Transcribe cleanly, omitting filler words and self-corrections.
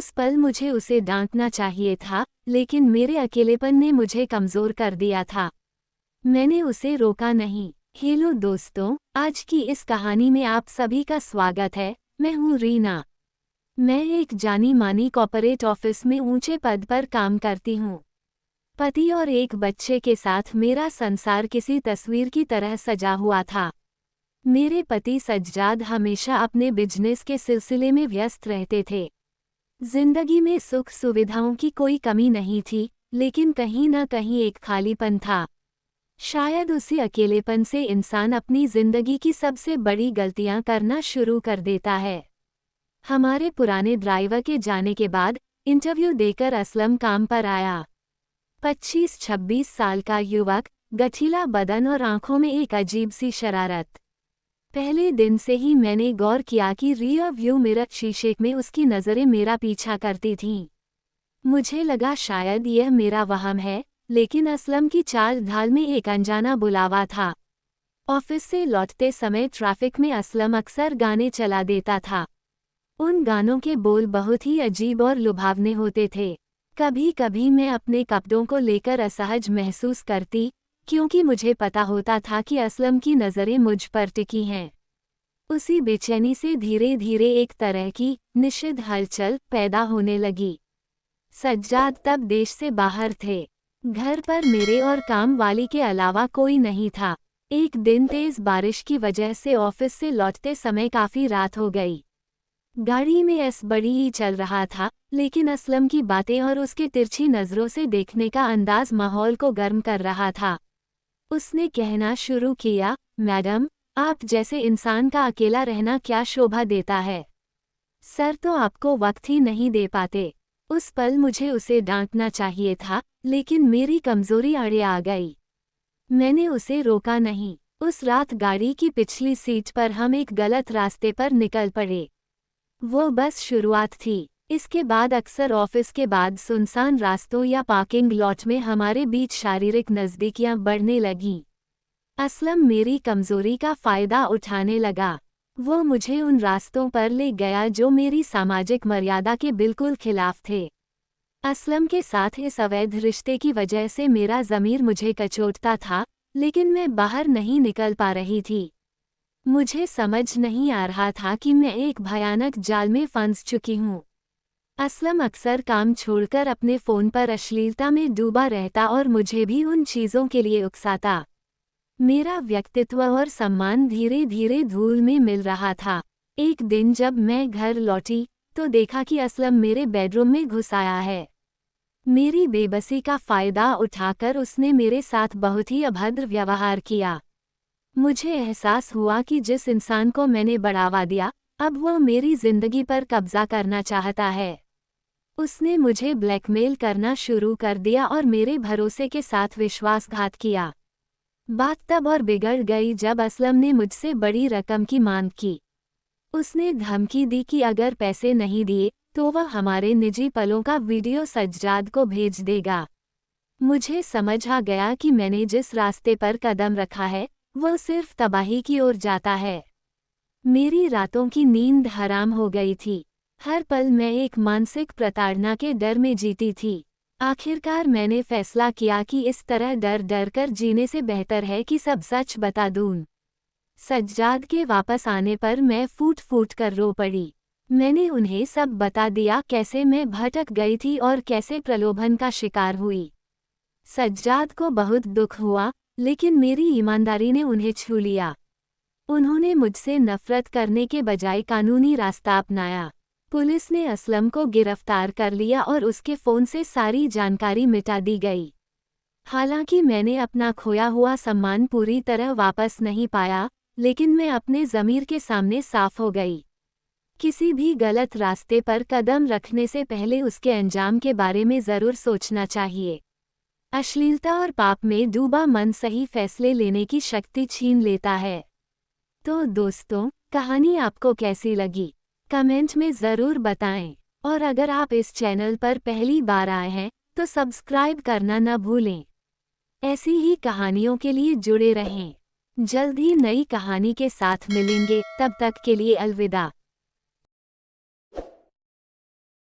उस पल मुझे उसे डांटना चाहिए था, लेकिन मेरे अकेलेपन ने मुझे कमज़ोर कर दिया था। मैंने उसे रोका नहीं। हेलो दोस्तों, आज की इस कहानी में आप सभी का स्वागत है। मैं हूँ रीना। मैं एक जानी-मानी कॉर्पोरेट ऑफिस में ऊंचे पद पर काम करती हूँ। पति और एक बच्चे के साथ मेरा संसार किसी तस्वीर की तरह सजा हुआ था। मेरे पति सज्जाद हमेशा अपने बिजनेस के सिलसिले में व्यस्त रहते थे। जिंदगी में सुख सुविधाओं की कोई कमी नहीं थी, लेकिन कहीं न कहीं एक खालीपन था। शायद उसी अकेलेपन से इंसान अपनी जिंदगी की सबसे बड़ी गलतियां करना शुरू कर देता है। हमारे पुराने ड्राइवर के जाने के बाद इंटरव्यू देकर असलम काम पर आया। 25-26 साल का युवक, गठीला बदन और आंखों में एक अजीब सी शरारत। पहले दिन से ही मैंने गौर किया कि रियर व्यू मिरर शीशे में उसकी नज़रें मेरा पीछा करती थीं। मुझे लगा शायद यह मेरा वहम है, लेकिन असलम की चाल ढाल में एक अनजाना बुलावा था। ऑफिस से लौटते समय ट्रैफिक में असलम अक्सर गाने चला देता था। उन गानों के बोल बहुत ही अजीब और लुभावने होते थे। कभी कभी मैं अपने कपड़ों को लेकर असहज महसूस करती, क्योंकि मुझे पता होता था कि असलम की नज़रें मुझ पर टिकी हैं। उसी बेचैनी से धीरे धीरे एक तरह की निषिद्ध हलचल पैदा होने लगी। सज्जाद तब देश से बाहर थे। घर पर मेरे और काम वाली के अलावा कोई नहीं था। एक दिन तेज बारिश की वजह से ऑफिस से लौटते समय काफ़ी रात हो गई। गाड़ी में बड़ी ही चल रहा था, लेकिन असलम की बातें और उसके तिरछी नज़रों से देखने का अंदाज माहौल को गर्म कर रहा था। उसने कहना शुरू किया, मैडम, आप जैसे इंसान का अकेला रहना क्या शोभा देता है। सर तो आपको वक्त ही नहीं दे पाते। उस पल मुझे उसे डांटना चाहिए था, लेकिन मेरी कमज़ोरी अड़े आ गई। मैंने उसे रोका नहीं। उस रात गाड़ी की पिछली सीट पर हम एक गलत रास्ते पर निकल पड़े। वो बस शुरुआत थी। इसके बाद अक्सर ऑफिस के बाद सुनसान रास्तों या पार्किंग लॉट में हमारे बीच शारीरिक नज़दीकियां बढ़ने लगीं। असलम मेरी कमज़ोरी का फ़ायदा उठाने लगा। वो मुझे उन रास्तों पर ले गया जो मेरी सामाजिक मर्यादा के बिल्कुल खिलाफ थे। असलम के साथ इस अवैध रिश्ते की वजह से मेरा ज़मीर मुझे कचोटता था, लेकिन मैं बाहर नहीं निकल पा रही थी। मुझे समझ नहीं आ रहा था कि मैं एक भयानक जाल में फंस चुकी हूँ। असलम अक्सर काम छोड़कर अपने फ़ोन पर अश्लीलता में डूबा रहता और मुझे भी उन चीज़ों के लिए उकसाता। मेरा व्यक्तित्व और सम्मान धीरे धीरे धूल में मिल रहा था। एक दिन जब मैं घर लौटी, तो देखा कि असलम मेरे बेडरूम में घुस आया है। मेरी बेबसी का फ़ायदा उठाकर उसने मेरे साथ बहुत ही अभद्र व्यवहार किया। मुझे एहसास हुआ कि जिस इंसान को मैंने बढ़ावा दिया, अब वह मेरी जिंदगी पर कब्जा करना चाहता है। उसने मुझे ब्लैकमेल करना शुरू कर दिया और मेरे भरोसे के साथ विश्वासघात किया। बात तब और बिगड़ गई जब असलम ने मुझसे बड़ी रकम की मांग की। उसने धमकी दी कि अगर पैसे नहीं दिए तो वह हमारे निजी पलों का वीडियो सज्जाद को भेज देगा। मुझे समझ आ गया कि मैंने जिस रास्ते पर कदम रखा है, वह सिर्फ तबाही की ओर जाता है। मेरी रातों की नींद हराम हो गई थी। हर पल मैं एक मानसिक प्रताड़ना के डर में जीती थी। आखिरकार मैंने फैसला किया कि इस तरह डर डर कर जीने से बेहतर है कि सब सच बता दूं। सज्जाद के वापस आने पर मैं फूट फूट कर रो पड़ी। मैंने उन्हें सब बता दिया, कैसे मैं भटक गई थी और कैसे प्रलोभन का शिकार हुई। सज्जाद को बहुत दुख हुआ, लेकिन मेरी ईमानदारी ने उन्हें छू लिया। उन्होंने मुझसे नफरत करने के बजाय कानूनी रास्ता अपनाया। पुलिस ने असलम को गिरफ्तार कर लिया और उसके फ़ोन से सारी जानकारी मिटा दी गई। हालांकि मैंने अपना खोया हुआ सम्मान पूरी तरह वापस नहीं पाया, लेकिन मैं अपने ज़मीर के सामने साफ हो गई। किसी भी गलत रास्ते पर कदम रखने से पहले उसके अंजाम के बारे में ज़रूर सोचना चाहिए। अश्लीलता और पाप में डूबा मन सही फैसले लेने की शक्ति छीन लेता है। तो दोस्तों, कहानी आपको कैसी लगी? कमेंट में ज़रूर बताएं। और अगर आप इस चैनल पर पहली बार आए हैं, तो सब्सक्राइब करना न भूलें। ऐसी ही कहानियों के लिए जुड़े रहें। जल्द ही नई कहानी के साथ मिलेंगे, तब तक के लिए अलविदा।